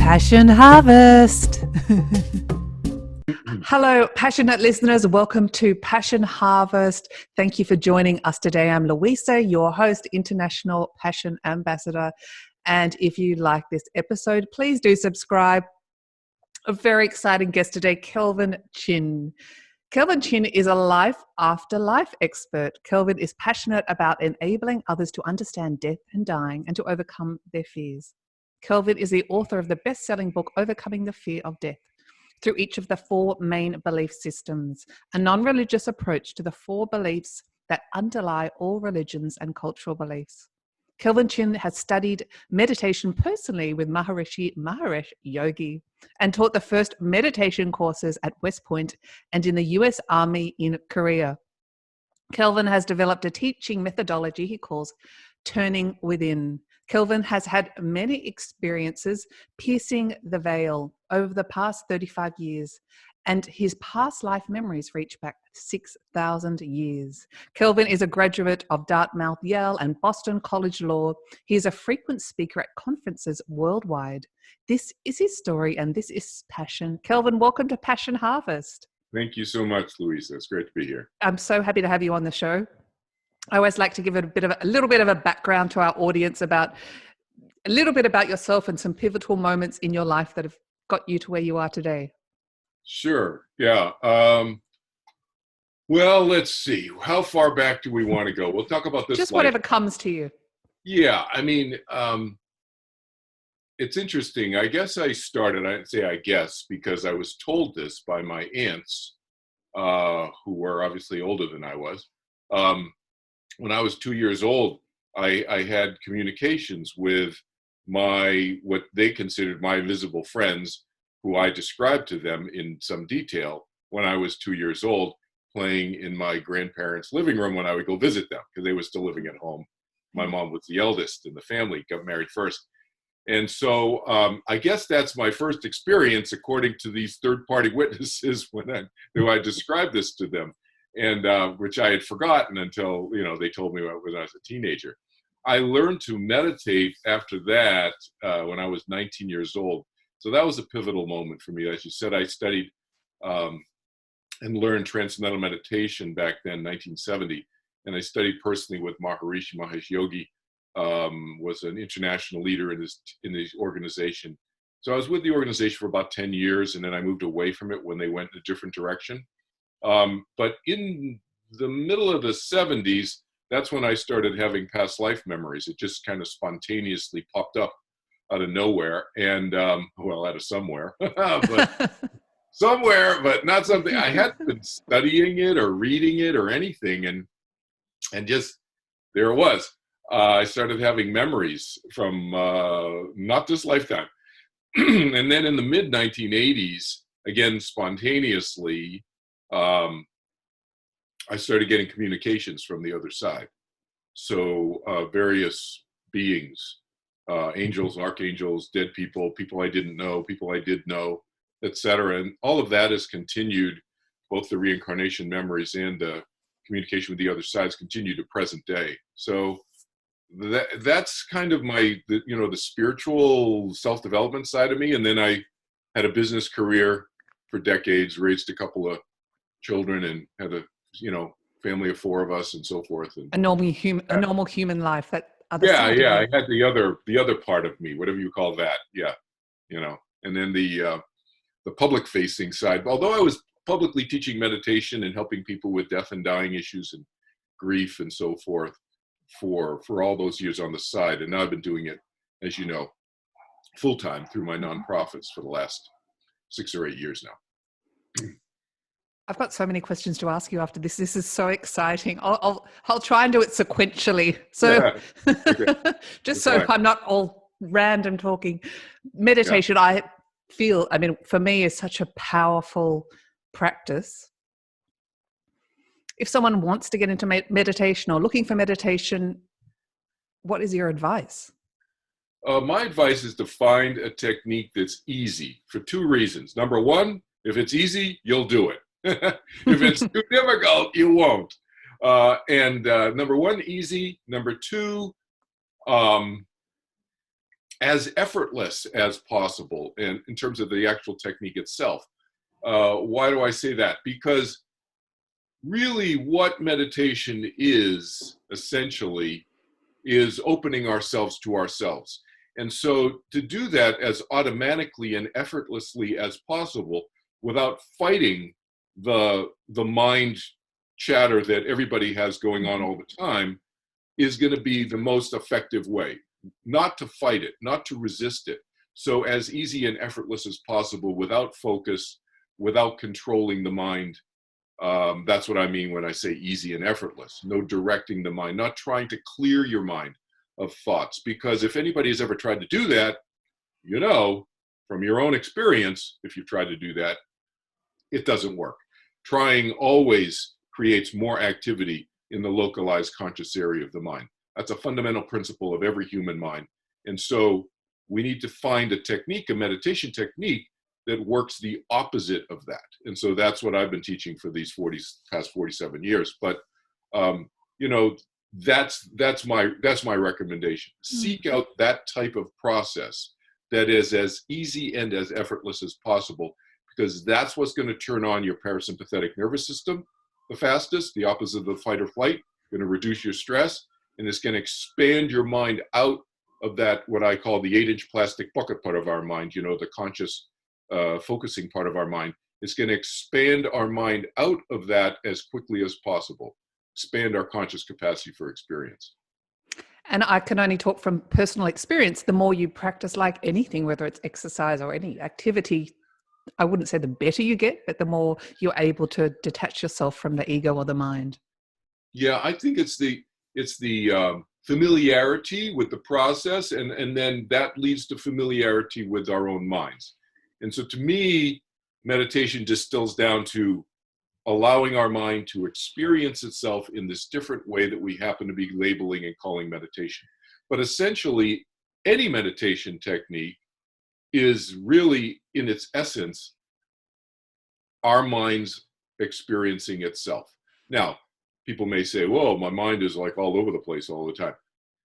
Passion Harvest. Hello, passionate listeners. Welcome to Passion Harvest. Thank you for joining us today. I'm Louisa, your host, International Passion Ambassador. And if you like this episode, please do subscribe. A very exciting guest today, Kelvin Chin. Kelvin Chin is a life after life expert. Kelvin is passionate about enabling others to understand death and dying and to overcome their fears. Kelvin is the author of the best-selling book, Overcoming the Fear of Death, through each of the four main belief systems, a non-religious approach to the four beliefs that underlie all religions and cultural beliefs. Kelvin Chin has studied meditation personally with Maharishi Mahesh Yogi and taught the first meditation courses at West Point and in the US Army in Korea. Kelvin has developed a teaching methodology he calls Turning Within. Kelvin has had many experiences piercing the veil over the past 35 years, and his past life memories reach back 6,000 years. Kelvin is a graduate of Dartmouth, Yale, and Boston College Law. He is a frequent speaker at conferences worldwide. This is his story, and this is passion. Kelvin, welcome to Passion Harvest. Thank you so much, Louisa. It's great to be here. I'm so happy to have you on the show. I always like to give it a little bit of a background to our audience about a little bit about yourself and some pivotal moments in your life that have got you to where you are today. Sure. Yeah. Well, let's see. How far back do we want to go? We'll talk about this. Just whatever comes to you. Yeah. I mean, it's interesting. I guess I say I guess because I was told this by my aunts, who were obviously older than I was. When I was 2 years old, I had communications with what they considered my invisible friends, who I described to them in some detail when I was 2 years old, playing in my grandparents' living room when I would go visit them, because they were still living at home. My mom was the eldest in the family, got married first. And so I guess that's my first experience, according to these third-party witnesses, when I described this to them, and which I had forgotten until they told me when I was a teenager. I learned to meditate after that when I was 19 years old. So that was a pivotal moment for me. As you said, I studied and learned transcendental meditation back then, 1970, and I studied personally with Maharishi Mahesh Yogi. Was an international leader in this organization. So I was with the organization for about 10 years, and then I moved away from it when they went in a different direction. But in the middle of the 70s, that's when I started having past life memories. It just kind of spontaneously popped up out of nowhere, and out of somewhere, but somewhere, but not something I hadn't been studying it or reading it or anything, and just there it was. I started having memories from not this lifetime. And then in the mid 1980s, again, spontaneously, I started getting communications from the other side. So various beings, angels, archangels, dead people, people I didn't know, people I did know, etc. And all of that has continued, both the reincarnation memories and the communication with the other sides continue to present day. So that's kind of the spiritual self-development side of me. And then I had a business career for decades, raised a couple of children, and had a family of 4 of us, and so forth. And a normal human life. That other side. Yeah. I had the other part of me, whatever you call that. Yeah, and then the public-facing side. Although I was publicly teaching meditation and helping people with death and dying issues and grief and so forth for all those years on the side, and now I've been doing it, as you know, full-time through my nonprofits for the last 6 or 8 years now. I've got so many questions to ask you after this. This is so exciting. I'll try and do it sequentially. So Okay. just so I'm not all random talking. Meditation, I feel, for me, is such a powerful practice. If someone wants to get into meditation or looking for meditation, what is your advice? My advice is to find a technique that's easy for 2 reasons. Number 1, if it's easy, you'll do it. If it's too difficult, you won't. Number 1, easy. Number 2, as effortless as possible, and in terms of the actual technique itself. Why do I say that? Because really what meditation is essentially is opening ourselves to ourselves. And so to do that as automatically and effortlessly as possible without fighting the mind chatter that everybody has going on all the time is going to be the most effective way. Not to fight it, not to resist it. So as easy and effortless as possible without focus, without controlling the mind. That's what I mean when I say easy and effortless. No directing the mind, not trying to clear your mind of thoughts. Because if anybody has ever tried to do that, you know, from your own experience, if you've tried to do that, it doesn't work. Trying always creates more activity in the localized conscious area of the mind. That's a fundamental principle of every human mind. And so we need to find a technique, a meditation technique, that works the opposite of that. And so that's what I've been teaching for these past 47 years. But you know, that's my recommendation. Seek out that type of process that is as easy and as effortless as possible, because that's what's going to turn on your parasympathetic nervous system the fastest, the opposite of the fight or flight, going to reduce your stress, and it's going to expand your mind out of that, what I call the 8-inch plastic bucket part of our mind, you know, the conscious focusing part of our mind. It's going to expand our mind out of that as quickly as possible, expand our conscious capacity for experience. And I can only talk from personal experience. The more you practice, like anything, whether it's exercise or any activity, I wouldn't say the better you get, but the more you're able to detach yourself from the ego or the mind. Yeah, I think it's the familiarity with the process, and then that leads to familiarity with our own minds. And so to me, meditation distills down to allowing our mind to experience itself in this different way that we happen to be labeling and calling meditation. But essentially, any meditation technique is really, in its essence, our mind's experiencing itself. Now, people may say, whoa, my mind is like all over the place all the time.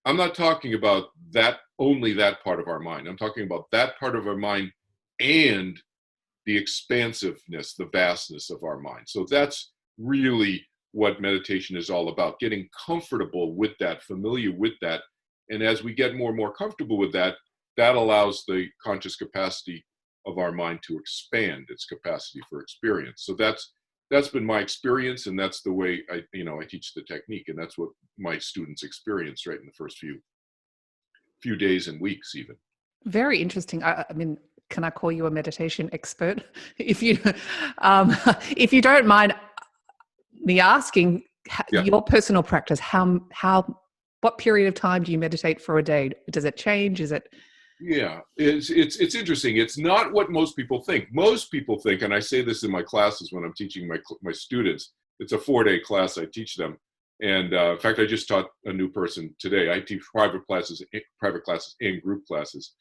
I'm not talking about that, only that part of our mind. I'm talking about that part of our mind and the expansiveness, the vastness of our mind. So that's really what meditation is all about, getting comfortable with that, familiar with that. And as we get more and more comfortable with that, that allows the conscious capacity of our mind to expand its capacity for experience. So that's been my experience, and that's the way I teach the technique, and that's what my students experience right in the first few days and weeks even. Very interesting. I mean, can I call you a meditation expert? If you don't mind me asking, your personal practice, what period of time do you meditate for a day? Does it change? Is it? Yeah, it's interesting. It's not what most people think. Most people think, and I say this in my classes when I'm teaching my students, it's a 4-day class I teach them. And in fact, I just taught a new person today. I teach private classes and group classes.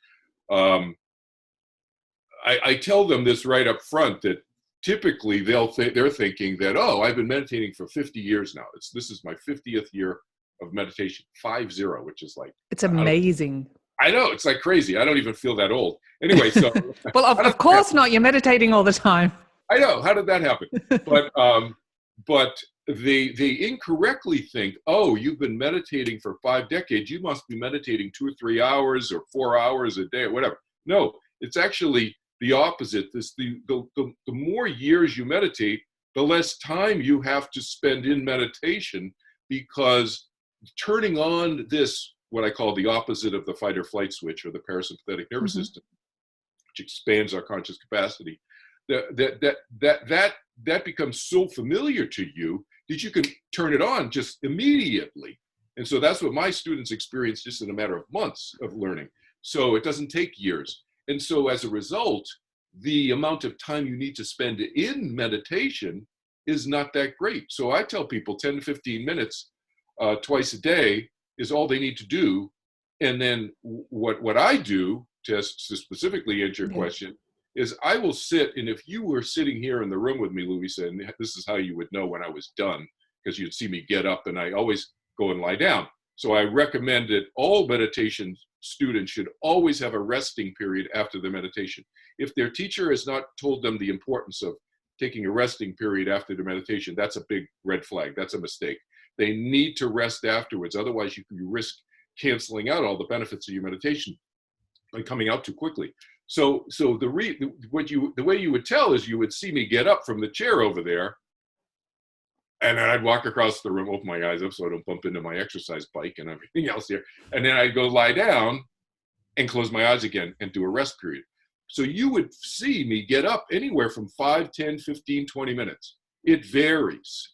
I tell them this right up front, that typically they're thinking that, oh, I've been meditating for 50 years now. This is my 50th year of meditation, 50, which is like, it's amazing. I know, it's like crazy. I don't even feel that old. Anyway, so well, of course not. You're meditating all the time. I know. How did that happen? But they incorrectly think, oh, you've been meditating for 5 decades. You must be meditating 2 or 3 hours or 4 hours a day or whatever. No, it's actually the opposite. The more years you meditate, the less time you have to spend in meditation, because turning on this, what I call the opposite of the fight or flight switch, or the parasympathetic nervous system, which expands our conscious capacity, that becomes so familiar to you that you can turn it on just immediately. And so that's what my students experience just in a matter of months of learning. So it doesn't take years. And so as a result, the amount of time you need to spend in meditation is not that great. So I tell people 10 to 15 minutes twice a day is all they need to do. And then what I do, to specifically answer your question, is I will sit, and if you were sitting here in the room with me, Louisa, and this is how you would know when I was done, because you'd see me get up, and I always go and lie down. So I recommend that all meditation students should always have a resting period after the meditation. If their teacher has not told them the importance of taking a resting period after the meditation, that's a big red flag. That's a mistake. They need to rest afterwards. Otherwise, you risk canceling out all the benefits of your meditation by coming out too quickly. So the way you would tell is you would see me get up from the chair over there, and then I'd walk across the room, open my eyes up so I don't bump into my exercise bike and everything else here. And then I'd go lie down and close my eyes again and do a rest period. So you would see me get up anywhere from 5, 10, 15, 20 minutes. It varies,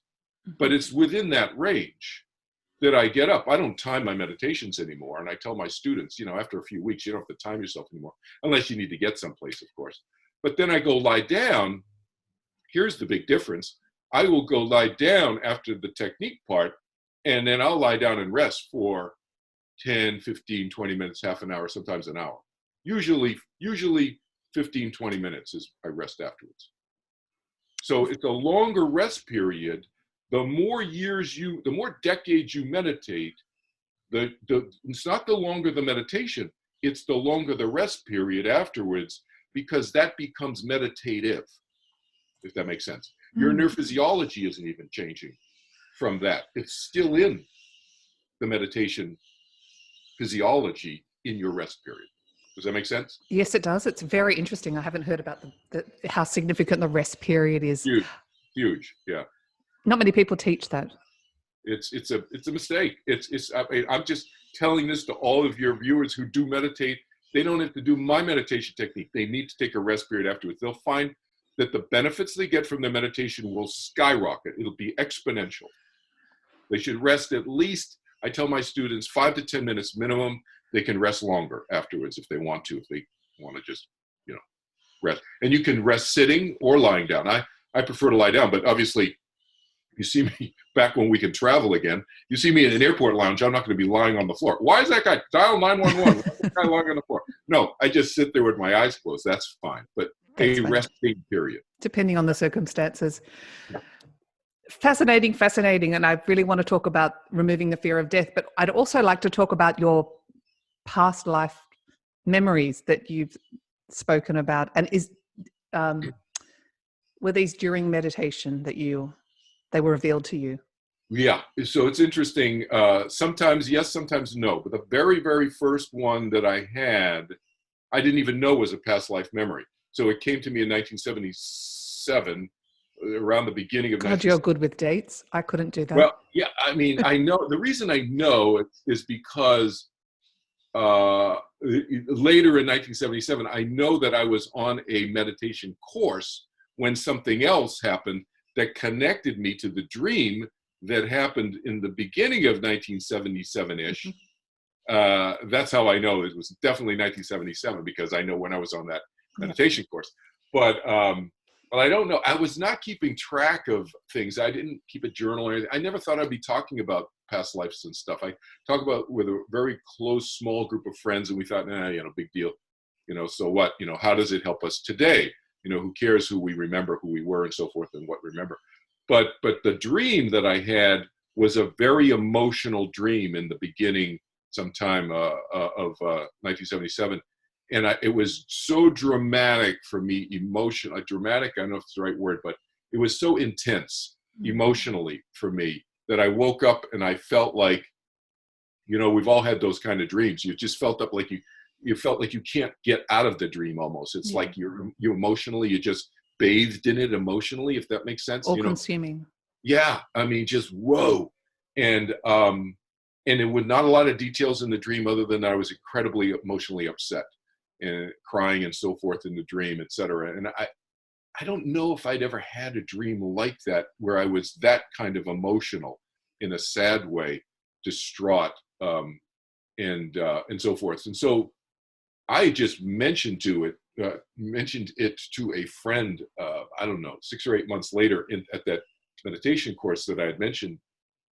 but it's within that range that I get up. I don't time my meditations anymore. And I tell my students, after a few weeks, you don't have to time yourself anymore, unless you need to get someplace, of course. But then I go lie down. Here's the big difference. I will go lie down after the technique part, and then I'll lie down and rest for 10, 15, 20 minutes, half an hour, sometimes an hour. Usually 15, 20 minutes is I rest afterwards. So it's a longer rest period. The more decades you meditate, it's not the longer the meditation, it's the longer the rest period afterwards, because that becomes meditative, if that makes sense. Your neurophysiology isn't even changing from that. It's still in the meditation physiology in your rest period. Does that make sense? Yes, it does. It's very interesting. I haven't heard about how significant the rest period is. Huge, yeah. Not many people teach that. It's a mistake. I'm just telling this to all of your viewers who do meditate. They don't have to do my meditation technique. They need to take a rest period afterwards. They'll find that the benefits they get from their meditation will skyrocket. It'll be exponential. They should rest at least, I tell my students, 5 to 10 minutes minimum. They can rest longer afterwards if they want to, if they want to just, rest. And you can rest sitting or lying down. I prefer to lie down, but obviously you see me back when we can travel again. You see me in an airport lounge, I'm not going to be lying on the floor. Why is that guy? Dial 911. Why is that guy lying on the floor? No, I just sit there with my eyes closed. That's fine. But a resting period. Depending on the circumstances. Yeah. Fascinating. And I really want to talk about removing the fear of death, but I'd also like to talk about your past life memories that you've spoken about. And were these during meditation that they were revealed to you? Yeah. So it's interesting. Sometimes yes, sometimes no. But the very, very first one that I had, I didn't even know was a past life memory. So it came to me in 1977, around the beginning of. God, you're good with dates. I couldn't do that. Well, yeah. I mean, I know. The reason I know is because later in 1977, I know that I was on a meditation course when something else happened that connected me to the dream that happened in the beginning of 1977-ish. That's how I know it was definitely 1977, because I know when I was on that meditation course. But I don't know. I was not keeping track of things. I didn't keep a journal or anything. I never thought I'd be talking about past lives and stuff. I talk about with a very close, small group of friends, and we thought, big deal. So what? How does it help us today? Who cares who we remember, who we were, and so forth, and what remember. But the dream that I had was a very emotional dream in the beginning, sometime of 1977. And it was so dramatic for me, dramatic, I don't know if it's the right word, but it was so intense emotionally for me that I woke up and I felt like, we've all had those kind of dreams. You just felt up like you felt like you can't get out of the dream almost. It's like you emotionally, you just bathed in it emotionally, if that makes sense. All consuming. Yeah. I mean, just whoa. And it was not a lot of details in the dream other than I was incredibly emotionally upset and crying and so forth in the dream, etc. And I don't know if I'd ever had a dream like that where I was that kind of emotional in a sad way, distraught, and so forth. And so I just mentioned it to a friend, I don't know, 6 or 8 months later at that meditation course that I had mentioned.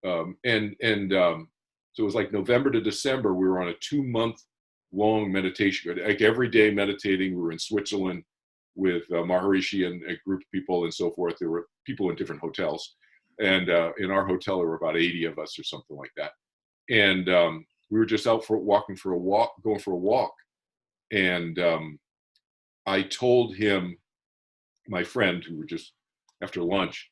So it was like November to December, we were on a 2-month long meditation, like every day meditating. We were in Switzerland with Maharishi and a group of people and so forth. There were people in different hotels. And in our hotel, there were about 80 of us or something like that. and we were just out going for a walk. And I told him, my friend, who were just after lunch,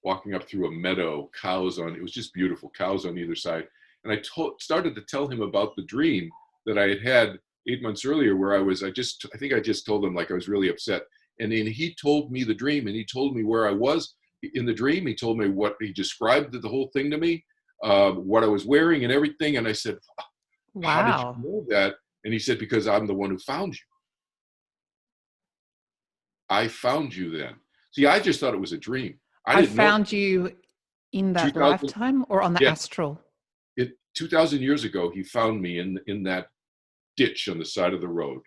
walking up through a meadow, it was just beautiful, cows on either side. And I started to tell him about the dream that I had 8 months earlier, where I think I just told him, like, I was really upset. And then he told me the dream, and he told me where I was in the dream. He told me he described the whole thing to me, what I was wearing and everything. And I said, how did you Wow. know that? And he said, because I'm the one who found you. I found you then. See, I just thought it was a dream. I didn't know. found you in that 2000 lifetime or on the Yeah. astral? 2,000 years ago, he found me in that ditch on the side of the road.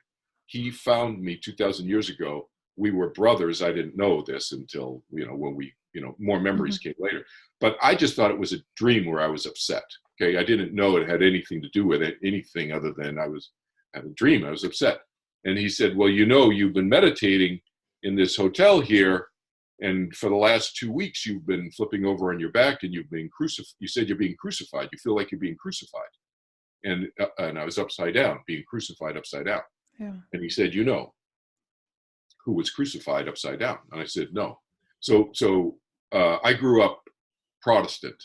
He found me 2,000 years ago. We were brothers. I didn't know this until, when more memories came later. But I just thought it was a dream where I was upset. Okay. I didn't know it had anything to do with it, anything other than I was having a dream. I was upset. And he said, well, you've been meditating in this hotel here, and for the last 2 weeks, you've been flipping over on your back, and you've been crucified. You said you're being crucified. You feel like you're being crucified. And I was upside down, being crucified upside down. Yeah. And he said, who was crucified upside down? And I said, no. So I grew up Protestant,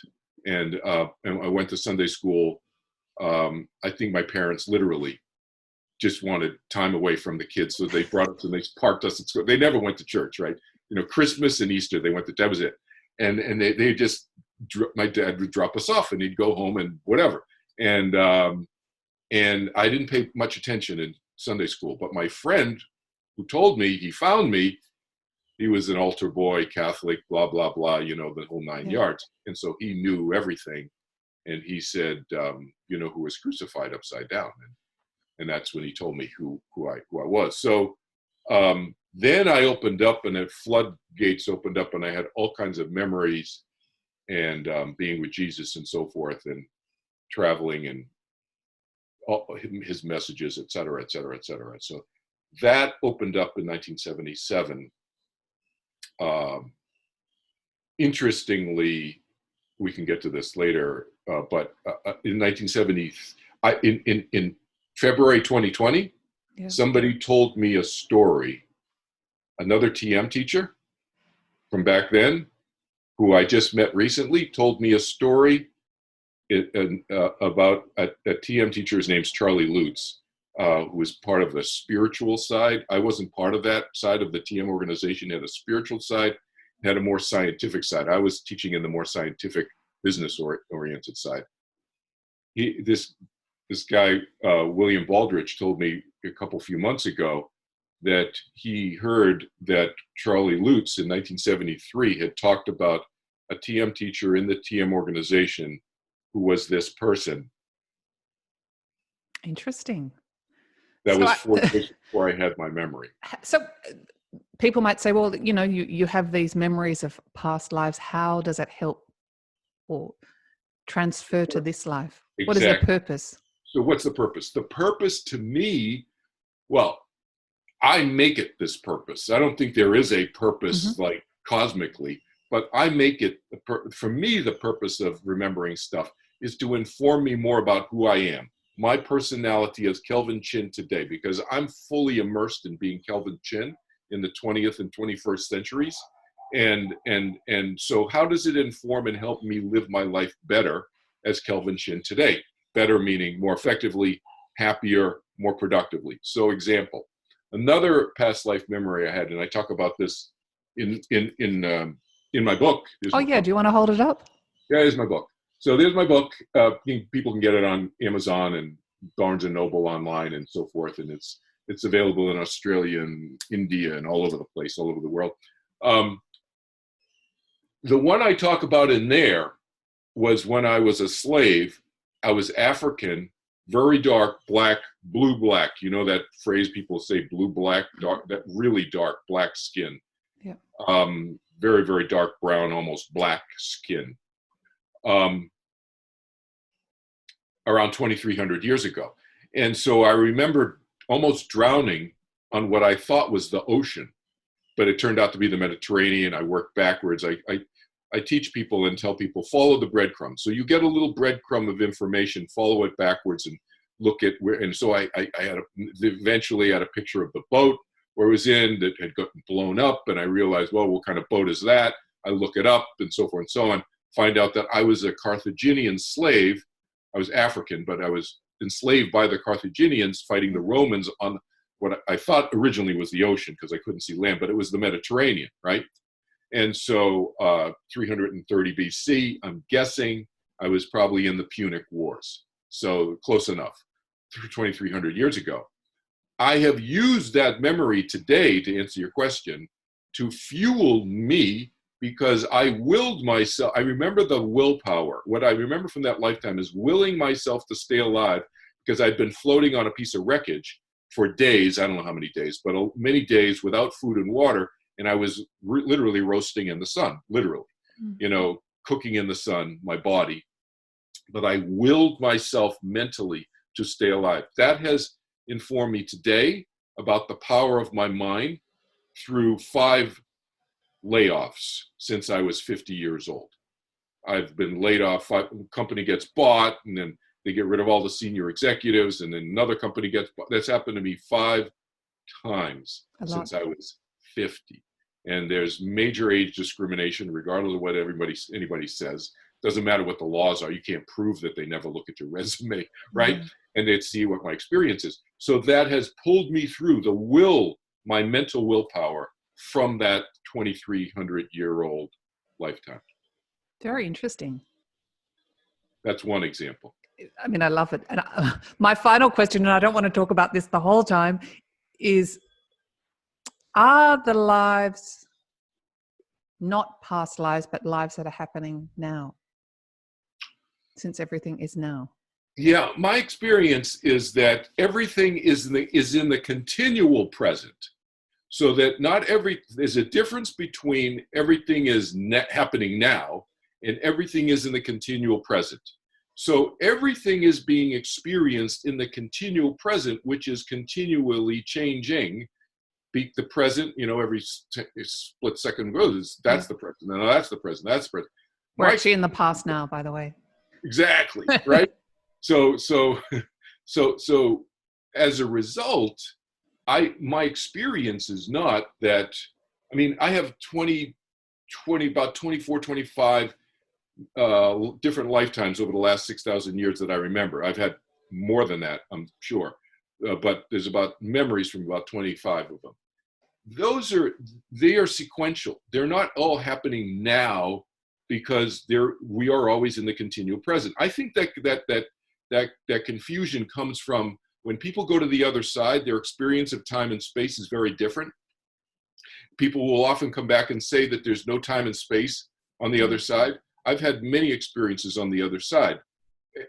and I went to Sunday school. I think my parents literally just wanted time away from the kids, so they brought us and they parked us at school. They never went to church, right? Christmas and Easter, they went to, that was it. And they just, my dad would drop us off and he'd go home and whatever. And I didn't pay much attention in Sunday school, but my friend who told me he found me, he was an altar boy, Catholic, blah, blah, blah, the whole nine yards. And so he knew everything. And he said, who was crucified upside down. And that's when he told me who I was. So then I opened up, and the floodgates opened up, and I had all kinds of memories, and being with Jesus and so forth, and traveling, and all his messages, et cetera, et cetera, et cetera. So that opened up in 1977. Interestingly, we can get to this later, but in 1970, in February 2020, somebody told me a story. Another TM teacher from back then, who I just met recently, told me a story about a TM teacher. His name's Charlie Lutz, who was part of the spiritual side. I wasn't part of that side of the TM organization. It had a spiritual side, had a more scientific side. I was teaching in the more scientific, business-oriented side. This guy, William Baldrige, told me a few months ago that he heard that Charlie Lutz in 1973 had talked about a TM teacher in the TM organization who was this person. Interesting. That was 4 years before I had my memory. So people might say, well, you have these memories of past lives. How does that help or transfer to this life? Exactly. What is their purpose? So what's the purpose? The purpose to me, well, I make it this purpose. I don't think there is a purpose like cosmically, but I make it, for me, the purpose of remembering stuff is to inform me more about who I am, my personality as Kelvin Chin today, because I'm fully immersed in being Kelvin Chin in the 20th and 21st centuries. And so how does it inform and help me live my life better as Kelvin Chin today? Better meaning more effectively, happier, more productively. So example, another past life memory I had, and I talk about this in my book. Do you want to hold it up? Yeah, here's my book. So there's my book. People can get it on Amazon and Barnes and Noble online and so forth, and it's available in Australia and India and all over the place, all over the world. The one I talk about in there was when I was a slave. I was African, very dark, black, blue, black. You know that phrase people say, blue, black, dark, that really dark black skin. Yeah. Very, very dark brown, almost black skin. Around 2,300 years ago. And so I remember almost drowning on what I thought was the ocean, but it turned out to be the Mediterranean. I worked backwards. I I teach people and tell people, follow the breadcrumbs. So you get a little breadcrumb of information, follow it backwards and look at where, and so I eventually had a picture of the boat where it was in that had gotten blown up, and I realized, well, what kind of boat is that? I look it up and so forth and so on, find out that I was a Carthaginian slave. I was African, but I was enslaved by the Carthaginians fighting the Romans on what I thought originally was the ocean because I couldn't see land, but it was the Mediterranean, right? And so 330 BC, I'm guessing I was probably in the Punic Wars. So close enough, 2,300 years ago. I have used that memory today, to answer your question, to fuel me because I willed myself. I remember the willpower. What I remember from that lifetime is willing myself to stay alive because I'd been floating on a piece of wreckage for days. I don't know how many days, but many days without food and water. And I was literally roasting in the sun, literally, cooking in the sun, my body. But I willed myself mentally to stay alive. That has informed me today about the power of my mind through 5 layoffs since I was 50 years old. I've been laid off. Company gets bought, and then they get rid of all the senior executives, and then another company gets bought. That's happened to me 5 times since I was 50. And there's major age discrimination, regardless of what anybody says. Doesn't matter what the laws are. You can't prove that. They never look at your resume, right? Mm-hmm. And they'd see what my experience is. So that has pulled me through my mental willpower from that 2,300-year-old lifetime. Very interesting. That's one example. I mean, I love it. And my final question, and I don't want to talk about this the whole time, is, are the lives not past lives, but lives that are happening now, since everything is now? Yeah, my experience is that everything is in the continual present. So that there's a difference between everything is happening now and everything is in the continual present. So everything is being experienced in the continual present, which is continually changing. The present, every split second goes, that's the present, no, that's the present, that's the present. We're actually in the past now, by the way. Exactly, right? So as a result, my experience is not that, I have about 24, 25 different lifetimes over the last 6,000 years that I remember. I've had more than that, I'm sure, but there's about memories from about 25 of them. They are sequential. They're not all happening now because we are always in the continual present. I think that confusion comes from when people go to the other side, their experience of time and space is very different. People will often come back and say that there's no time and space on the other side. I've had many experiences on the other side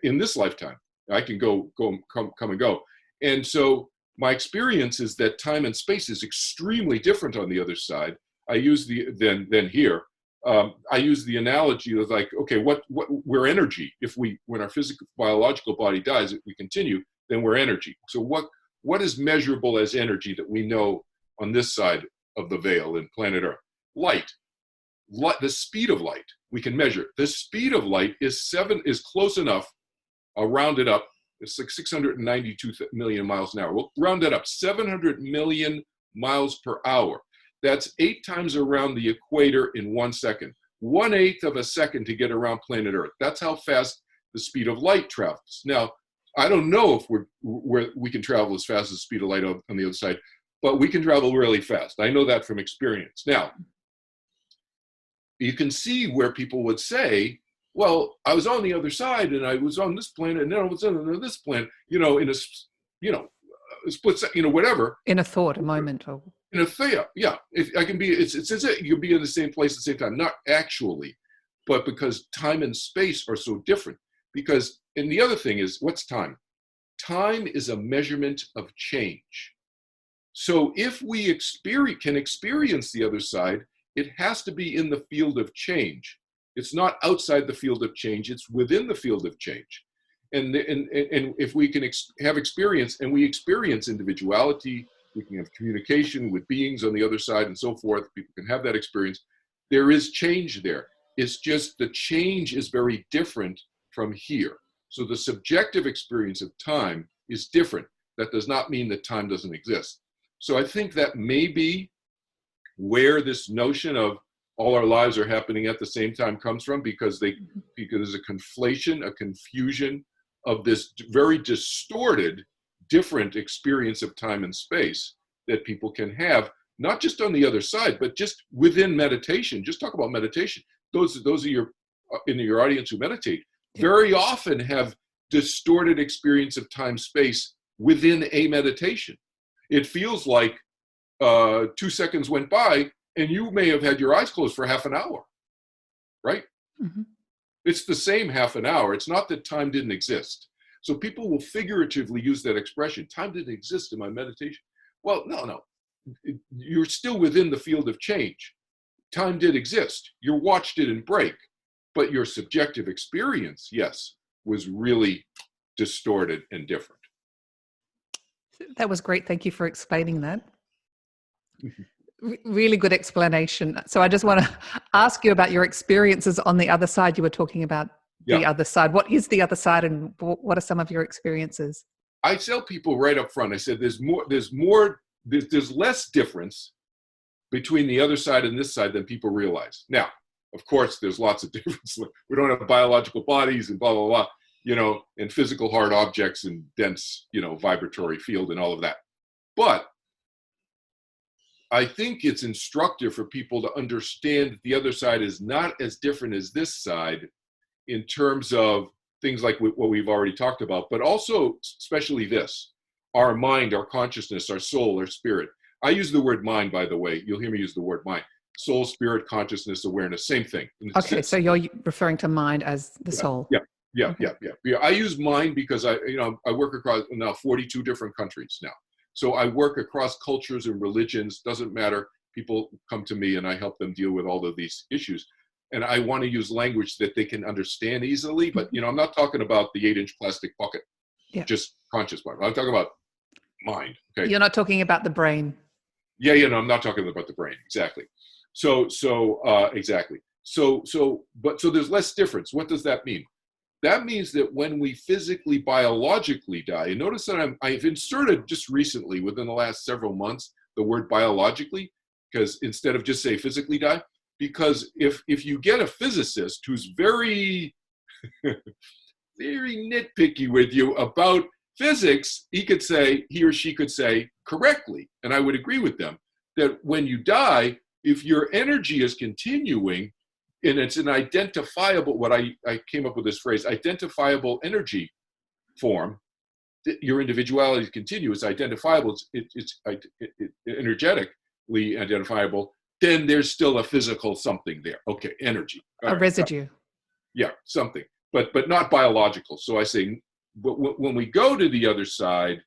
in this lifetime. I can come and go. And so my experience is that time and space is extremely different on the other side. I use than here. I use the analogy of like, okay, we're energy. When our physical biological body dies, if we continue, then we're energy. So what is measurable as energy that we know on this side of the veil in planet Earth? Light. The speed of light we can measure. The speed of light is close enough. I'll round it up. It's like 692 million miles an hour. We'll round it up, 700 million miles per hour. That's 8 times around the equator in 1 second. 1/8 of a second to get around planet Earth. That's how fast the speed of light travels. Now, I don't know if we can travel as fast as the speed of light on the other side, but we can travel really fast. I know that from experience. Now, you can see where people would say, well, I was on the other side and I was on this planet and then I was on this planet, in a split second, whatever. In a thought, a moment. Or... In a thea, yeah. It's you can be in the same place at the same time, not actually, but because time and space are so different. And the other thing is, what's time? Time is a measurement of change. So if we can experience the other side, it has to be in the field of change. It's not outside the field of change, it's within the field of change. And if we can have experience, and we experience individuality, we can have communication with beings on the other side and so forth, people can have that experience, there is change there. It's just the change is very different from here. So the subjective experience of time is different. That does not mean that time doesn't exist. So I think that may be where this notion of all our lives are happening at the same time comes from, because there's a conflation, a confusion of this very distorted, different experience of time and space that people can have, not just on the other side, but just within meditation. Just talk about meditation. Those of your in your audience who meditate very often have distorted experience of time space within a meditation. It feels like 2 seconds went by and you may have had your eyes closed for half an hour, right? Mm-hmm. It's the same half an hour. It's not that time didn't exist. So people will figuratively use that expression, time didn't exist in my meditation. Well, no. You're still within the field of change. Time did exist. Your watch didn't break, but your subjective experience, yes, was really distorted and different. That was great. Thank you for explaining that. Really good explanation. So I just want to ask you about your experiences on the other side. You were talking about the other side. What is the other side, and what are some of your experiences? I tell people right up front, I said there's less difference between the other side and this side than people realize. Now, of course, there's lots of difference. We don't have biological bodies and blah, blah, blah, and physical hard objects and dense, vibratory field and all of that. But I think it's instructive for people to understand that the other side is not as different as this side in terms of things like what we've already talked about, but also especially this, our mind, our consciousness, our soul, our spirit. I use the word mind, by the way. You'll hear me use the word mind. Soul, spirit, consciousness, awareness, same thing. Okay, so you're referring to mind as the soul. Yeah. I use mind because I work across now 42 different countries now. So I work across cultures and religions, doesn't matter. People come to me and I help them deal with all of these issues. And I want to use language that they can understand easily, but I'm not talking about the 8-inch plastic bucket, just conscious mind. I'm talking about mind. Okay. You're not talking about the brain. Yeah, no, I'm not talking about the brain. Exactly. So exactly. So there's less difference. What does that mean? That means that when we physically, biologically die, and notice that I've inserted just recently, within the last several months, the word biologically, because instead of just say physically die, because if you get a physicist who's very, very nitpicky with you about physics, he or she could say correctly, and I would agree with them, that when you die, if your energy is continuing, and it's an identifiable, what I came up with this phrase, identifiable energy form, your individuality continues, identifiable, it's energetically identifiable, then there's still a physical something there. Okay, energy. A residue. Yeah, something, but not biological. So I say, when we go to the other side,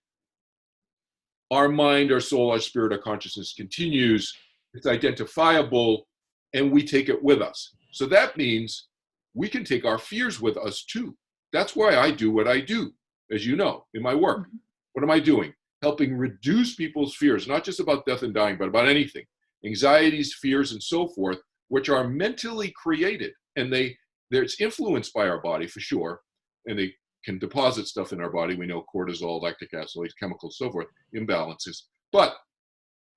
our mind, our soul, our spirit, our consciousness continues, it's identifiable, and we take it with us. So that means we can take our fears with us too. That's why I do what I do, as you know, in my work. Mm-hmm. What am I doing? Helping reduce people's fears, not just about death and dying, but about anything. Anxieties, fears, and so forth, which are mentally created. And it's influenced by our body for sure. And they can deposit stuff in our body. We know cortisol, lactic acid, chemicals, so forth, imbalances. But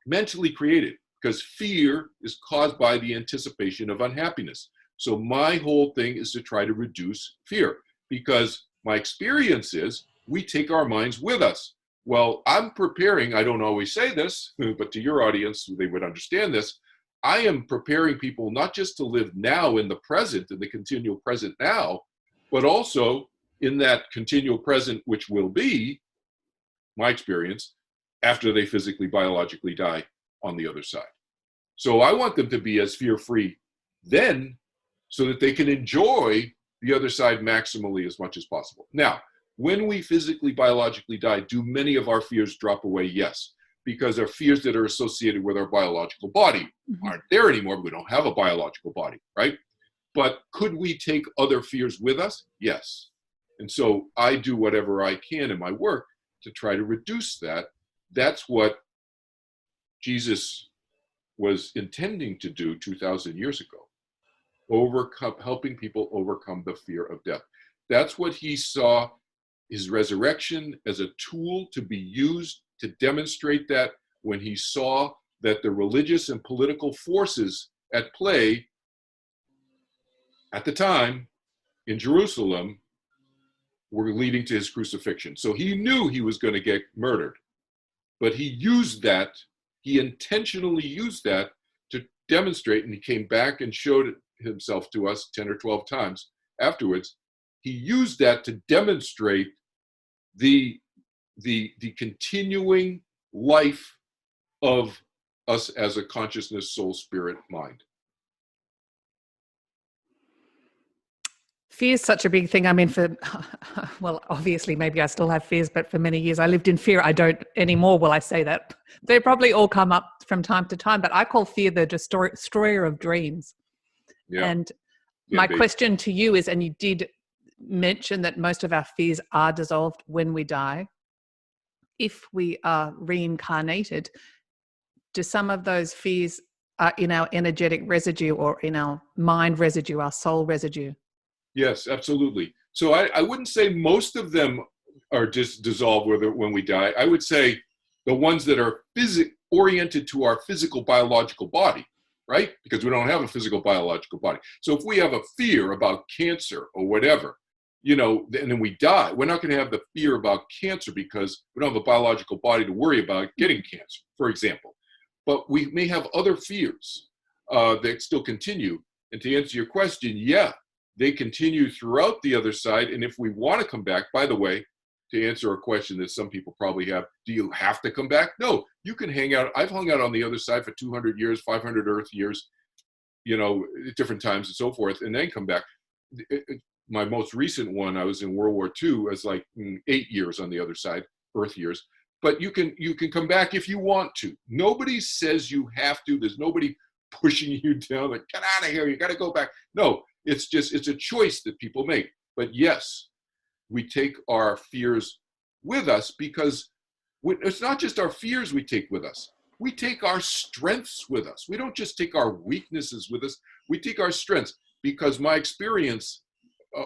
mentally created, because fear is caused by the anticipation of unhappiness. So my whole thing is to try to reduce fear, because my experience is we take our minds with us. Well, I'm preparing, I don't always say this, but to your audience, they would understand this. I am preparing people not just to live now in the present, in the continual present now, but also in that continual present, which will be, my experience, after they physically, biologically die on the other side. So I want them to be as fear-free then, so that they can enjoy the other side maximally as much as possible. Now, when we physically, biologically die, do many of our fears drop away? Yes, because our fears that are associated with our biological body aren't there anymore. We don't have a biological body, right? But could we take other fears with us? Yes. And so I do whatever I can in my work to try to reduce that. That's what Jesus was intending to do 2,000 years ago. helping people overcome the fear of death. That's what he saw his resurrection as a tool to be used to demonstrate that, when he saw that the religious and political forces at play at the time in Jerusalem were leading to his crucifixion. So he knew he was going to get murdered, but he intentionally used that to demonstrate, and he came back and showed himself to us 10 or 12 times afterwards. He used that to demonstrate the continuing life of us as a consciousness, soul, spirit, mind. Fear is such a big thing. I mean, well, obviously, maybe I still have fears, but for many years I lived in fear. I don't anymore, will I say that? They probably all come up from time to time, but I call fear the destroyer of dreams. Yeah. And my question to you is, and you did mention that most of our fears are dissolved when we die. If we are reincarnated, do some of those fears are in our energetic residue or in our mind residue, our soul residue? Yes, absolutely. So I wouldn't say most of them are just dissolved when we die. I would say the ones that are oriented to our physical biological body, right? Because we don't have a physical biological body. So if we have a fear about cancer or whatever, and then we die, we're not going to have the fear about cancer because we don't have a biological body to worry about getting cancer, for example. But we may have other fears that still continue. And to answer your question, yeah, they continue throughout the other side. And if we want to come back, by the way, to answer a question that some people probably have, do you have to come back? No, you can hang out. I've hung out on the other side for 200 years, 500 Earth years, at different times and so forth, and then come back. My most recent one, I was in World War II as like 8 years on the other side, Earth years. But you can come back if you want to. Nobody says you have to. There's nobody pushing you down, like, get out of here, you got to go back. No, it's a choice that people make. But yes, we take our fears with us, because it's not just our fears we take with us. We take our strengths with us. We don't just take our weaknesses with us. We take our strengths, because my experience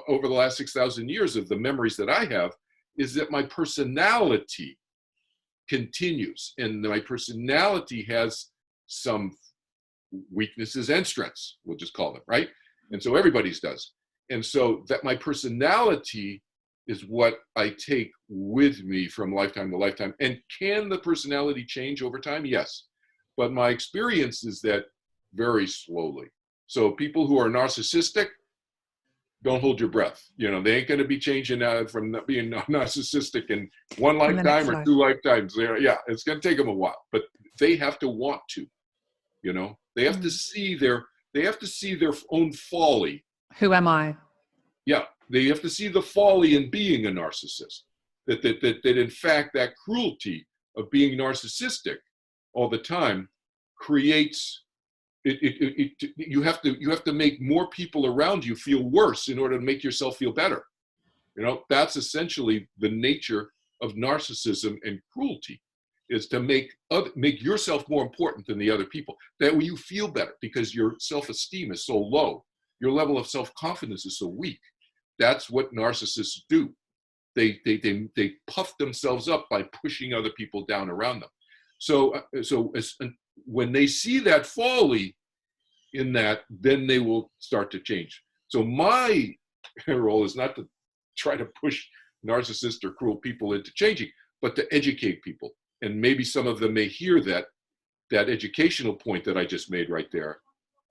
over the last 6,000 years of the memories that I have is that my personality continues, and my personality has some weaknesses and strengths, we'll just call them, right? And so everybody's does. And so that my personality is what I take with me from lifetime to lifetime. And can the personality change over time? Yes. But my experience is that very slowly. So people who are narcissistic, don't hold your breath. They ain't going to be changing from not being narcissistic in one lifetime or 2 lifetimes. Yeah, it's going to take them a while, but they have to want to. They have to see their own folly. Who am I? Yeah, they have to see the folly in being a narcissist. That in fact that cruelty of being narcissistic all the time creates. You have to make more people around you feel worse in order to make yourself feel better. That's essentially the nature of narcissism and cruelty, is to make yourself more important than the other people. That way you feel better, because your self-esteem is so low, your level of self-confidence is so weak. That's what narcissists do. They puff themselves up by pushing other people down around them. So when they see that folly in that, then they will start to change. So my role is not to try to push narcissists or cruel people into changing, but to educate people. And maybe some of them may hear that educational point that I just made right there,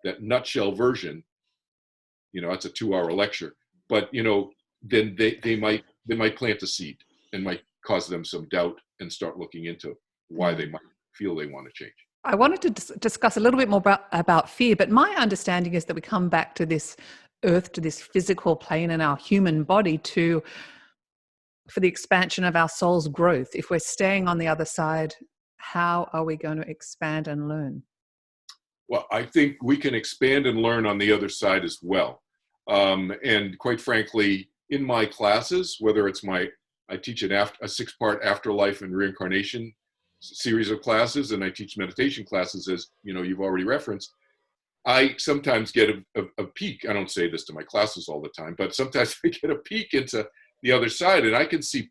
that nutshell version. That's a 2-hour lecture, but then they might plant a seed and might cause them some doubt and start looking into why they might feel they want to change. I wanted to discuss a little bit more about fear, but my understanding is that we come back to this earth, to this physical plane in our human body for the expansion of our soul's growth. If we're staying on the other side, how are we going to expand and learn? Well, I think we can expand and learn on the other side as well. And quite frankly, in my classes, whether it's I teach a 6-part afterlife and reincarnation series of classes, and I teach meditation classes, as you've already referenced. I sometimes get a peek. I don't say this to my classes all the time, but sometimes I get a peek into the other side, and I can see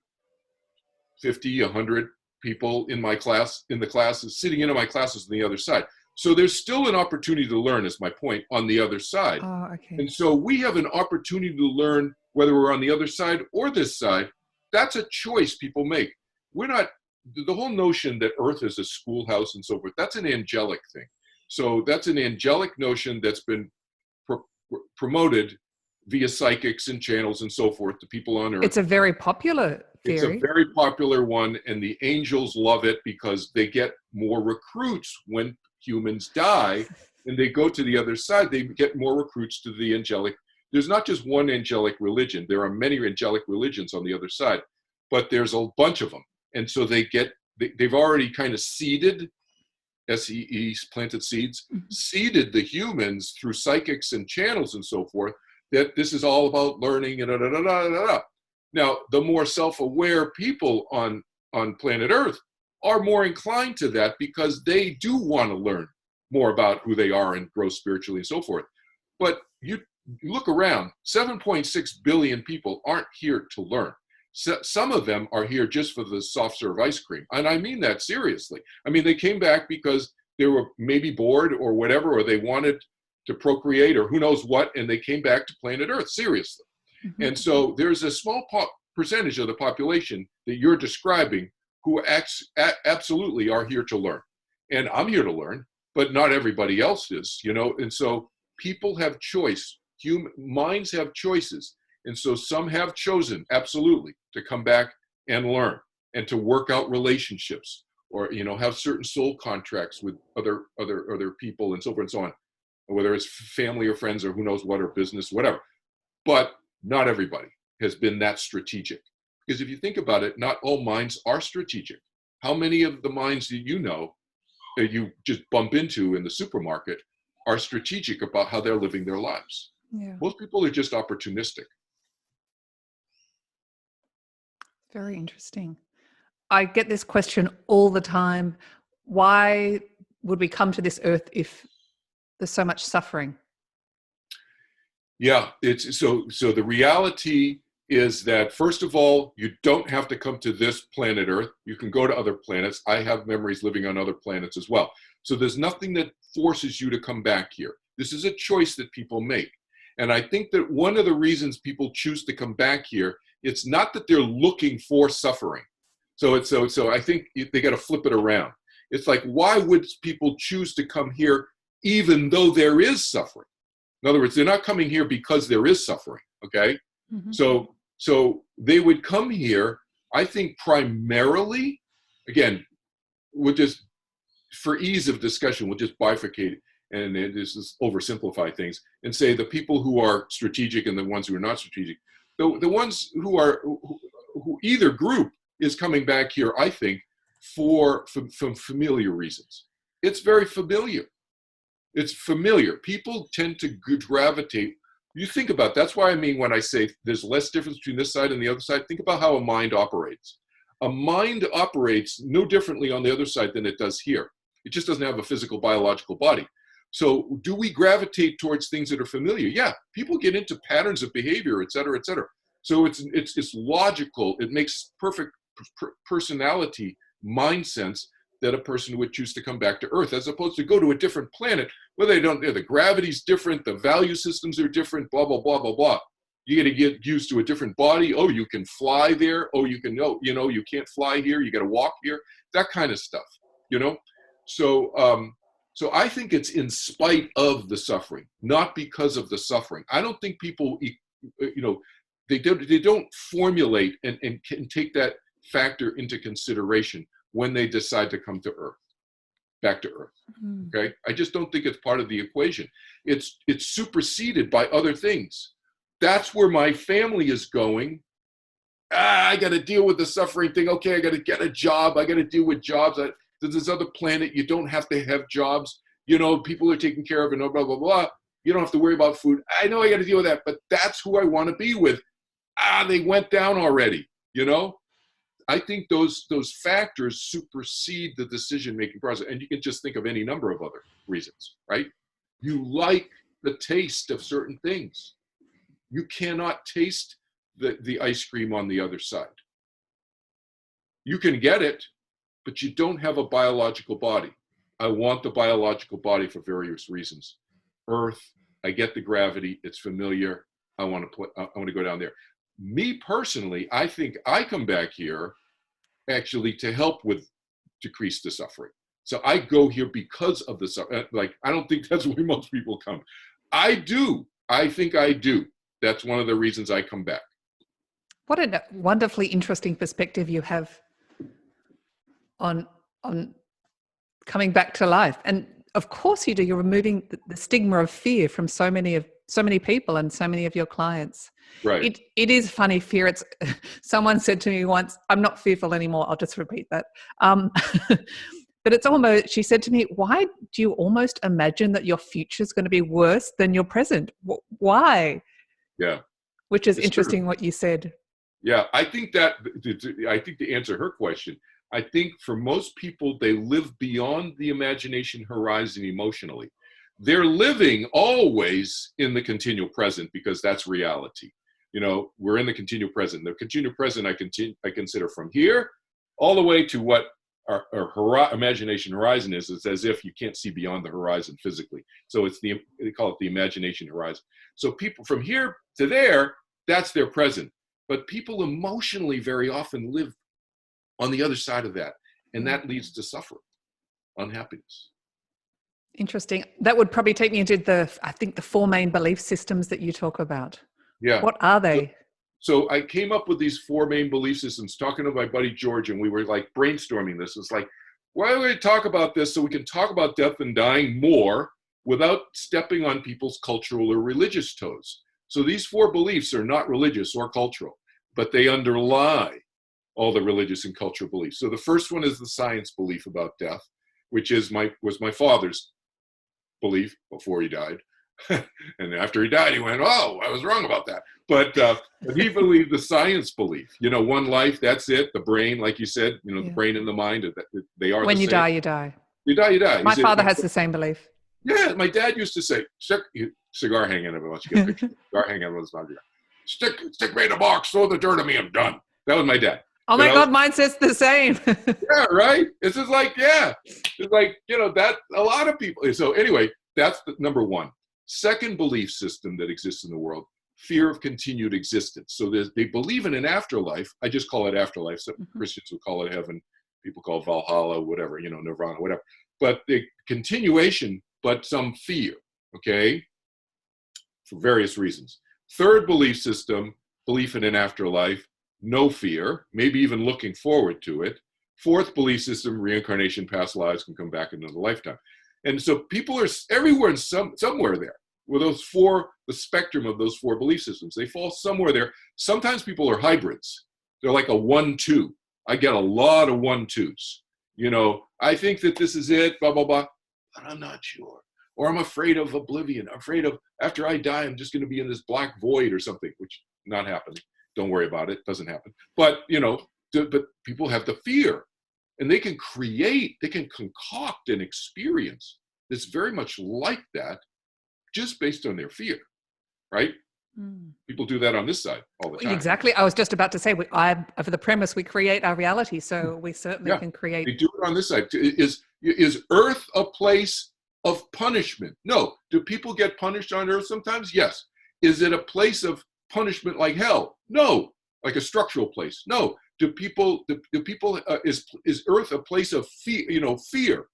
50, 100 people in my class, in the classes, sitting into my classes on the other side. So there's still an opportunity to learn, is my point, on the other side. Oh, okay. And so we have an opportunity to learn whether we're on the other side or this side. That's a choice people make. We're not, the whole notion that Earth is a schoolhouse and so forth, that's an angelic thing. So that's an angelic notion that's been promoted via psychics and channels and so forth to people on Earth. It's a very popular theory. It's a very popular one, and the angels love it because they get more recruits when humans die and they go to the other side. They get more recruits to the angelic. There's not just one angelic religion. There are many angelic religions on the other side, but there's a bunch of them. And so they've already kind of seeded, SEE, planted seeds, seeded the humans through psychics and channels and so forth, that this is all about learning and da. Now, the more self-aware people on planet Earth are more inclined to that because they do want to learn more about who they are and grow spiritually and so forth. But you look around, 7.6 billion people aren't here to learn. So, some of them are here just for the soft serve ice cream. And I mean that seriously. I mean, they came back because they were maybe bored or whatever, or they wanted to procreate or who knows what, and they came back to planet Earth, seriously. And so there's a small percentage of the population that you're describing who absolutely are here to learn. And I'm here to learn, but not everybody else is, you know? And so people have choice. Human minds have choices. And so some have chosen, absolutely, to come back and learn and to work out relationships or, you know, have certain soul contracts with other people and so forth and so on, whether it's family or friends or who knows what, or business, whatever. But not everybody has been that strategic. Because if you think about it, not all minds are strategic. How many of the minds that you know that you just bump into in the supermarket are strategic about how they're living their lives? Yeah. Most people are just opportunistic. Very interesting. I get this question all the time. Why would we come to this earth if there's so much suffering? Yeah, it's so the reality is that, first of all, you don't have to come to this planet Earth. You can go to other planets. I have memories living on other planets as well. So there's nothing that forces you to come back here. This is a choice that people make. And I think that one of the reasons people choose to come back here, it's not that they're looking for suffering. So I think they got to flip it around. It's like, why would people choose to come here even though there is suffering? In other words, they're not coming here because there is suffering, okay? Mm-hmm. So they would come here, I think, primarily, again, we'll just, for ease of discussion, we'll just bifurcate and this is oversimplify things and say the people who are strategic and the ones who are not strategic. The ones who either group is coming back here, I think, for familiar reasons. It's very familiar. It's familiar. People tend to gravitate. You think about, that's why I mean when I say there's less difference between this side and the other side, think about how a mind operates. A mind operates no differently on the other side than it does here. It just doesn't have a physical, biological body. So do we gravitate towards things that are familiar? Yeah, people get into patterns of behavior, et cetera, et cetera. So it's logical. It makes perfect personality, mind sense that a person would choose to come back to Earth as opposed to go to a different planet where they don't, the gravity's different, the value systems are different, blah, blah, blah, blah, blah. You got to get used to a different body. Oh, you can fly there. Oh, you can, no, you know, you can't fly here. You got to walk here, that kind of stuff, you know? So I think it's in spite of the suffering, not because of the suffering. I don't think people, you know, they don't formulate and can take that factor into consideration when they decide to come to Earth, back to Earth. Okay, I just don't think it's part of the equation. It's superseded by other things. That's where my family is going. I got to deal with the suffering thing. Okay, I got to get a job. I got to deal with jobs. There's this other planet. You don't have to have jobs. You know, people are taken care of and blah, blah, blah. You don't have to worry about food. I know I got to deal with that, but that's who I want to be with. They went down already, you know? I think those factors supersede the decision-making process. And you can just think of any number of other reasons, right? You like the taste of certain things. You cannot taste the ice cream on the other side. You can get it, but you don't have a biological body. I want the biological body for various reasons. Earth, I get the gravity, it's familiar. I want to go down there. Me personally, I think I come back here actually to help with decrease the suffering. So I go here because of the suffering. Like, I don't think that's where most people come. I do. I think I do. That's one of the reasons I come back. What a wonderfully interesting perspective you have on coming back to life. And of course you do. You're removing the stigma of fear from so many people and so many of your clients. Right. It is funny, fear. It's someone said to me once, I'm not fearful anymore. I'll just repeat that. But it's almost, she said to me, why do you almost imagine that your future is going to be worse than your present? Why? Yeah. Which is It's interesting true. what you said. Yeah, I think to answer her question, I think for most people, they live beyond the imagination horizon emotionally. They're living always in the continual present because that's reality. You know, we're in the continual present. The continual present I consider from here all the way to what our imagination horizon is. It's as if you can't see beyond the horizon physically. So they call it the imagination horizon. So people from here to there, that's their present. But people emotionally very often live on the other side of that. And that leads to suffering, unhappiness. Interesting. That would probably take me into the 4 main belief systems that you talk about. Yeah. What are they? So I came up with these 4 main belief systems talking to my buddy George, and we were like brainstorming this. It's like, why don't we talk about this so we can talk about death and dying more without stepping on people's cultural or religious toes? So these 4 beliefs are not religious or cultural, but they underlie all the religious and cultural beliefs. So the first one is the science belief about death, which was my father's belief before he died. And after he died, he went, oh, I was wrong about that. But he believed the science belief, one life, that's it. The brain, like you said, the brain and the mind, they are when the you same. die, you die. You die, you die. My father has the same belief. Yeah, my dad used to say, cigar hanging out of it. Let's get a picture. Cigar hanging out of it. Stick me in a box, throw the dirt at me, I'm done. That was my dad. Oh my God, mine says the same. Yeah, right? It's just like, yeah. It's like, that a lot of people. So anyway, that's the number 1. Second belief system that exists in the world, fear of continued existence. So they believe in an afterlife. I just call it afterlife. Some Christians would call it heaven. People call it Valhalla, whatever, Nirvana, whatever. But the continuation, but some fear, okay? For various reasons. Third belief system, belief in an afterlife, no fear, maybe even looking forward to it. Fourth belief system, reincarnation, past lives can come back into the lifetime. And so people are everywhere and somewhere there with the spectrum of those 4 belief systems. They fall somewhere there. Sometimes people are hybrids. They're like a 1-2. I get a lot of 1-2s. I think that this is it, blah, blah, blah, but I'm not sure. Or I'm afraid of oblivion. I'm afraid of after I die, I'm just going to be in this black void or something, which not happening. Don't worry about it. Doesn't happen. But, but people have the fear. And they can concoct an experience that's very much like that just based on their fear, right? People do that on this side all the time. Exactly. I was just about to say, over the premise, we create our reality. So we certainly can create. They do it on this side. Is Earth a place of punishment? No. Do people get punished on Earth sometimes? Yes. Is it a place of punishment like hell? No. Like a structural place? No. Is Earth a place of fear? Fear.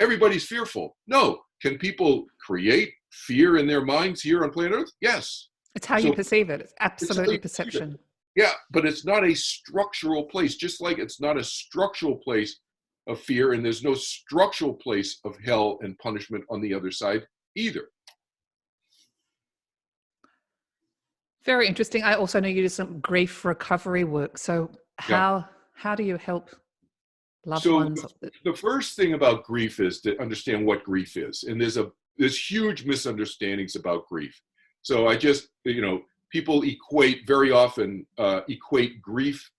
Everybody's fearful. No. Can people create fear in their minds here on planet Earth? Yes. It's how you perceive it. It's absolutely perception. Yeah, but it's not a structural place, just like it's not a structural place of fear, and there's no structural place of hell and punishment on the other side either. Very interesting. I also know you do some grief recovery work. So how do you help loved ones? The first thing about grief is to understand what grief is. And there's huge misunderstandings about grief. So I just, people very often equate grief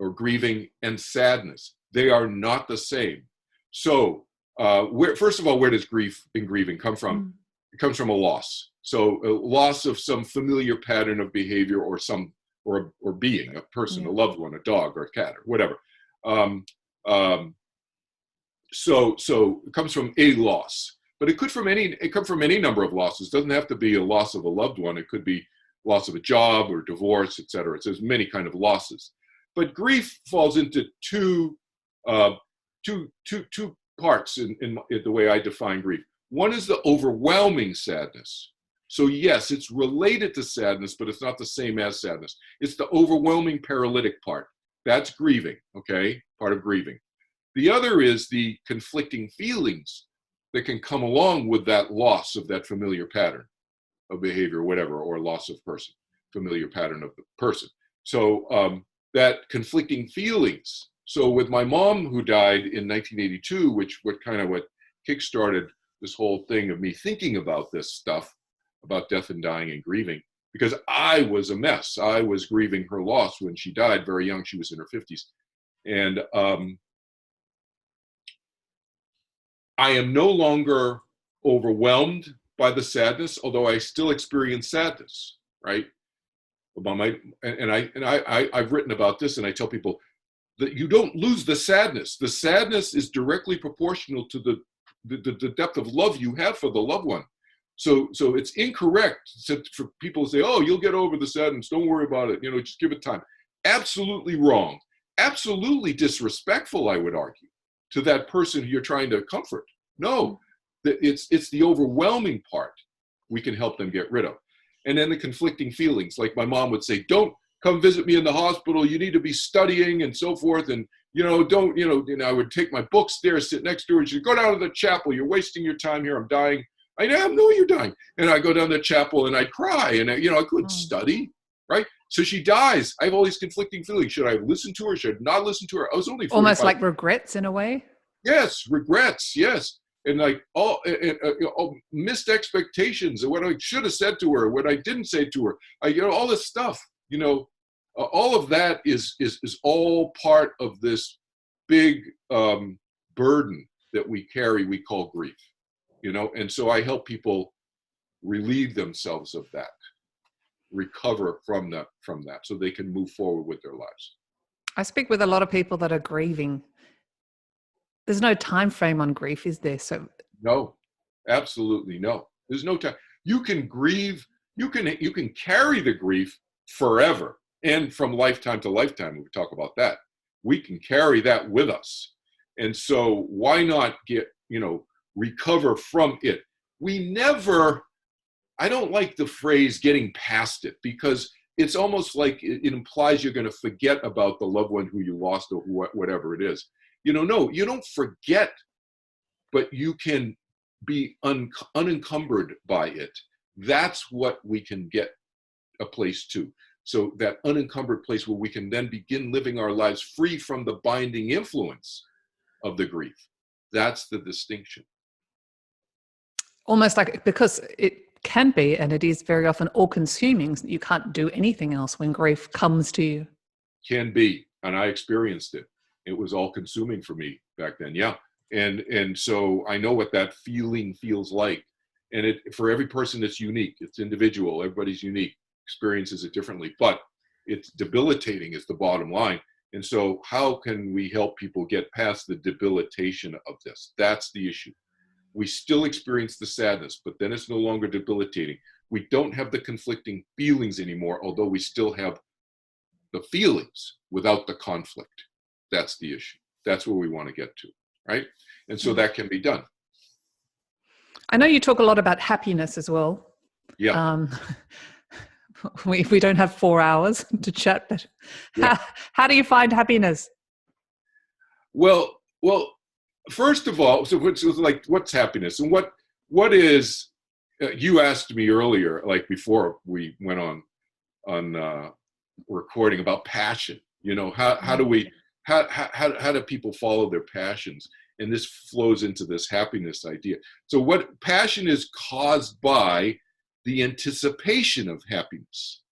or grieving and sadness. They are not the same. So first of all, where does grief and grieving come from? it comes from a loss. So a loss of some familiar pattern of behavior or being, a person, a loved one, a dog or a cat or whatever. So it comes from a loss, but it come from any number of losses. It doesn't have to be a loss of a loved one. It could be loss of a job or divorce, etc. So there's many kind of losses. But grief falls into two parts in the way I define grief. One is the overwhelming sadness. So yes, it's related to sadness, but it's not the same as sadness. It's the overwhelming paralytic part. That's grieving, okay? Part of grieving. The other is the conflicting feelings that can come along with that loss of that familiar pattern of behavior, whatever, or loss of person, familiar pattern of the person. So that conflicting feelings. So with my mom who died in 1982, what kickstarted this whole thing of me thinking about this stuff, about death and dying and grieving, because I was a mess. I was grieving her loss when she died very young. She was in her 50s. And I am no longer overwhelmed by the sadness, although I still experience sadness, right? I've written about this, and I tell people that you don't lose the sadness. The sadness is directly proportional to the depth of love you have for the loved one. So it's incorrect for people to say, oh, you'll get over the sadness, don't worry about it, just give it time. Absolutely wrong. Absolutely disrespectful, I would argue, to that person who you're trying to comfort. No, it's the overwhelming part we can help them get rid of. And then the conflicting feelings, like my mom would say, don't come visit me in the hospital, you need to be studying and so forth, and I would take my books there, sit next to her, and she'd go down to the chapel, you're wasting your time here, I'm dying. I know you're dying. And I go down to the chapel and I'd cry, and I couldn't study, right? So she dies. I have all these conflicting feelings. Should I listen to her? Should I not listen to her? I was only 45. Almost like regrets in a way. Yes, regrets, yes. And like all missed expectations of what I should have said to her, what I didn't say to her. All this stuff, all of that is all part of this big burden that we carry, we call grief. And so I help people relieve themselves of that, recover from that, so they can move forward with their lives. I speak with a lot of people that are grieving. There's no time frame on grief, is there? So no, absolutely no. There's no time. You can grieve. You can carry the grief forever, and from lifetime to lifetime. We talk about that. We can carry that with us, and so why not recover from it? I don't like the phrase getting past it, because it's almost like it implies you're going to forget about the loved one who you lost or whatever it is. No, you don't forget, but you can be unencumbered by it. That's what we can get a place to. So that unencumbered place where we can then begin living our lives free from the binding influence of the grief. That's the distinction. Almost like, because it can be, and it is very often all-consuming. You can't do anything else when grief comes to you. Can be, and I experienced it. It was all-consuming for me back then, yeah. And so I know what that feeling feels like. And for every person, it's unique. It's individual. Everybody's unique, experiences it differently. But it's debilitating is the bottom line. And so how can we help people get past the debilitation of this? That's the issue. We still experience the sadness, but then it's no longer debilitating. We don't have the conflicting feelings anymore, although we still have the feelings without the conflict. That's the issue. That's where we want to get to, right? And so that can be done. I know you talk a lot about happiness as well. Yeah. We don't have 4 hours to chat, but yeah. How do you find happiness? Well, first of all, so what's happiness, and what is? You asked me earlier, like before we went on recording, about passion. How do people follow their passions? And this flows into this happiness idea. So what passion is caused by the anticipation of happiness.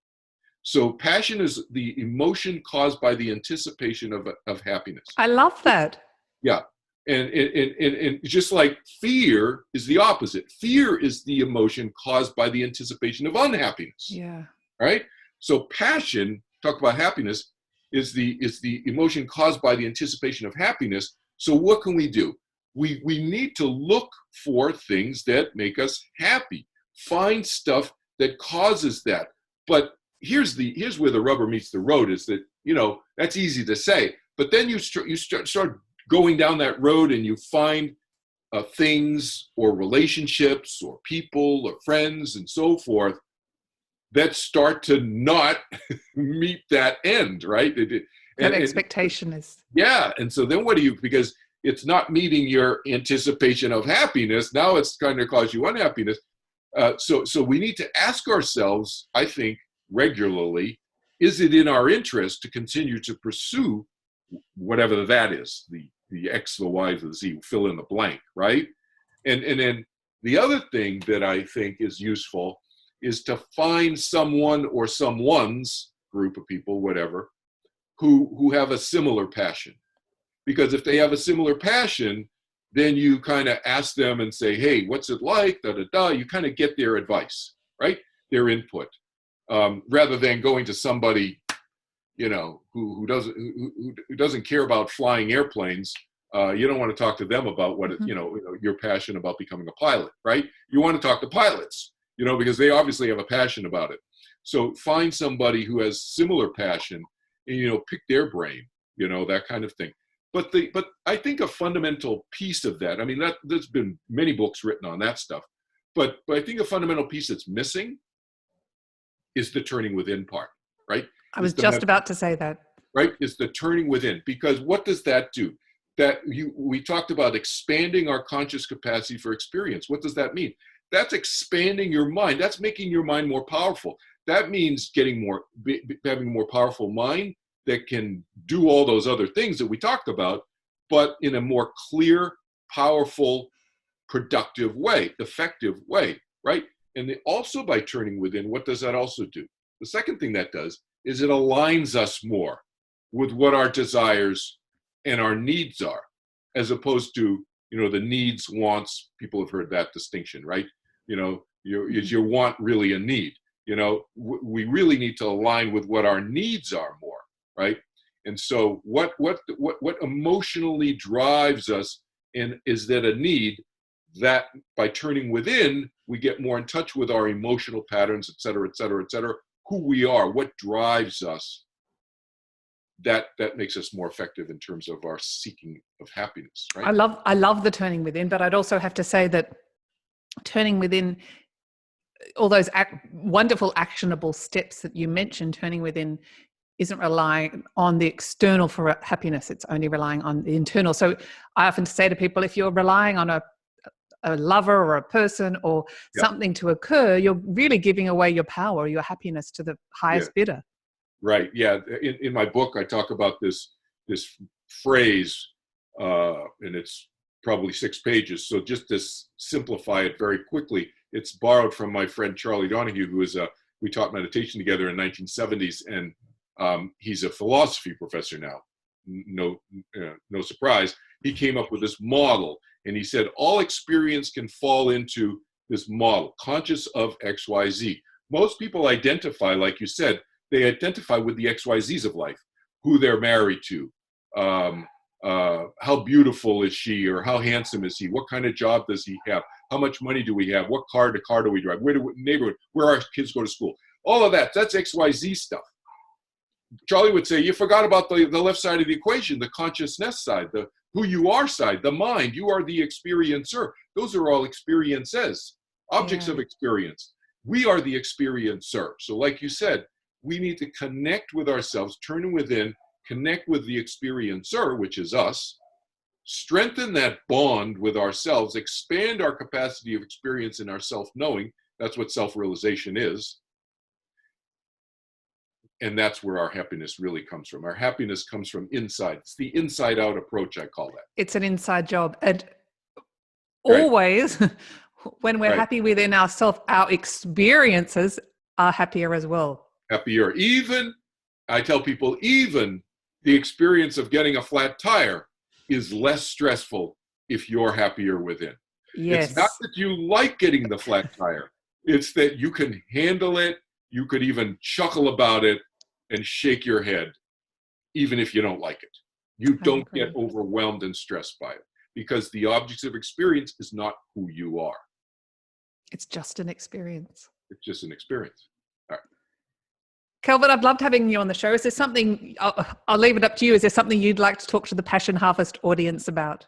So passion is the emotion caused by the anticipation of happiness. I love that. Yeah. And just like fear is the opposite. Fear is the emotion caused by the anticipation of unhappiness. Yeah. Right? So passion, talk about happiness, is the emotion caused by the anticipation of happiness. So what can we do? We need to look for things that make us happy. Find stuff that causes that. But here's where the rubber meets the road, is that, that's easy to say, but then you start going down that road and you find things or relationships or people or friends and so forth that start to not meet that end, right? That expectation is. Yeah, and so then what do you, because it's not meeting your anticipation of happiness, now it's going to cause you unhappiness. So we need to ask ourselves, I think, regularly, is it in our interest to continue to pursue whatever that is, the X, the Y, the Z, fill in the blank, right? And then the other thing that I think is useful is to find someone or someone's group of people, whatever, who have a similar passion. Because if they have a similar passion, then you kind of ask them and say, hey, what's it like? Da, da, da. You kind of get their advice, right? Their input, rather than going to somebody, who doesn't care about flying airplanes. You don't want to talk to them about what, your passion about becoming a pilot, right? You want to talk to pilots, because they obviously have a passion about it. So find somebody who has similar passion and, pick their brain, that kind of thing. But I think a fundamental piece of that, I mean, there's been many books written on that stuff, but I think a fundamental piece that's missing is the turning within part, right? I was just about to say that. Right? It's the turning within, because what does that do? We talked about expanding our conscious capacity for experience. What does that mean? That's expanding your mind. That's making your mind more powerful. That means having a more powerful mind that can do all those other things that we talked about, but in a more clear, powerful, productive way, effective way, right? And also by turning within, what does that also do? The second thing that does is it aligns us more with what our desires and our needs are, as opposed to, the needs, wants. People have heard that distinction, right? Is your want really a need? We really need to align with what our needs are more, right? And so what emotionally drives us, and is that a need that by turning within, we get more in touch with our emotional patterns, et cetera, et cetera, et cetera, who we are, what drives us, that makes us more effective in terms of our seeking of happiness, right? I love the turning within, but I'd also have to say that turning within, all those wonderful actionable steps that you mentioned, turning within isn't relying on the external for happiness. It's only relying on the internal. So I often say to people, if you're relying on a lover or a person or something to occur, you're really giving away your power, your happiness to the highest bidder. Right. Yeah. In my book, I talk about this phrase, and it's probably 6 pages. So just to simplify it very quickly, it's borrowed from my friend Charlie Donahue, who is we taught meditation together in the 1970s, and he's a philosophy professor now. No surprise. He came up with this model, and he said all experience can fall into this model, conscious of X, Y, Z. Most people identify, like you said, they identify with the XYZs of life, who they're married to, how beautiful is she, or how handsome is he, what kind of job does he have, how much money do we have, what car do we drive, neighborhood, where our kids go to school. All of that's XYZ stuff. Charlie would say, you forgot about the left side of the equation, the consciousness side, the who you are side, the mind. You are the experiencer. Those are all experiences, objects of experience. We are the experiencer. So like you said, we need to connect with ourselves, turn within, connect with the experiencer, which is us, strengthen that bond with ourselves, expand our capacity of experience in our self-knowing. That's what self-realization is. And that's where our happiness really comes from. Our happiness comes from inside. It's the inside-out approach, I call that. It's an inside job. And always, when we're happy within ourselves, our experiences are happier as well. Happier. Even, I tell people, even the experience of getting a flat tire is less stressful if you're happier within. It's not Yes. that you like getting the flat tire. It's that you can handle it. You could even chuckle about it and shake your head, even if you don't like it. You I don't get agree. overwhelmed and stressed by it, because the objects of experience is not who you are. It's just an experience. It's just an experience. All right. Kelvin, I've loved having you on the show. Is there something, I'll leave it up to you. Is there something you'd like to talk to the Passion Harvest audience about?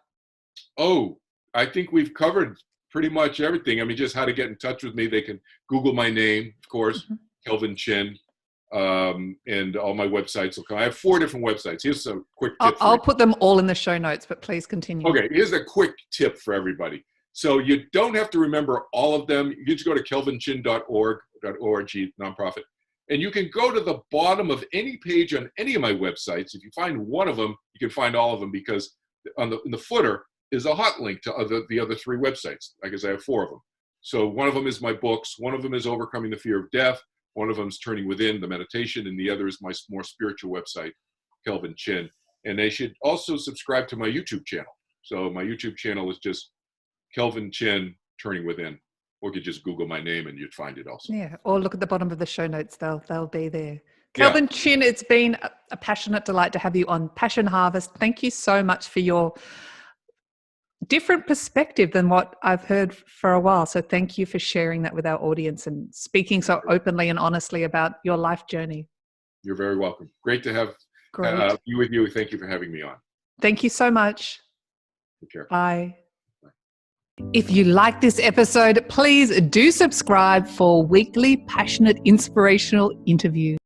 Oh, I think we've covered pretty much everything. I mean, just how to get in touch with me. They can Google my name, of course, Kelvin Chin, and all my websites will come. I have 4 different websites. Here's a quick tip for I'll you. put them all in the show notes, but please continue. Okay, here's a quick tip for everybody. So you don't have to remember all of them. You just go to kelvinchin.org, nonprofit, and you can go to the bottom of any page on any of my websites. If you find one of them, you can find all of them, because in the footer is a hot link to the other 3 websites. I guess I have 4 of them. So one of them is my books. One of them is Overcoming the Fear of Death. One of them is Turning Within, the meditation. And the other is my more spiritual website, Kelvin Chin. And they should also subscribe to my YouTube channel. So my YouTube channel is just Kelvin Chin, Turning Within. Or you could just Google my name and you'd find it also. Yeah, or look at the bottom of the show notes. They'll be there. Yeah. Kelvin Chin, it's been a passionate delight to have you on Passion Harvest. Thank you so much for your different perspective than what I've heard for a while. So thank you for sharing that with our audience and speaking so openly and honestly about your life journey. You're very welcome. Great to have you with you. Thank you for having me on. Thank you so much. Take care. Bye. If you like this episode, please do subscribe for weekly passionate, inspirational interviews.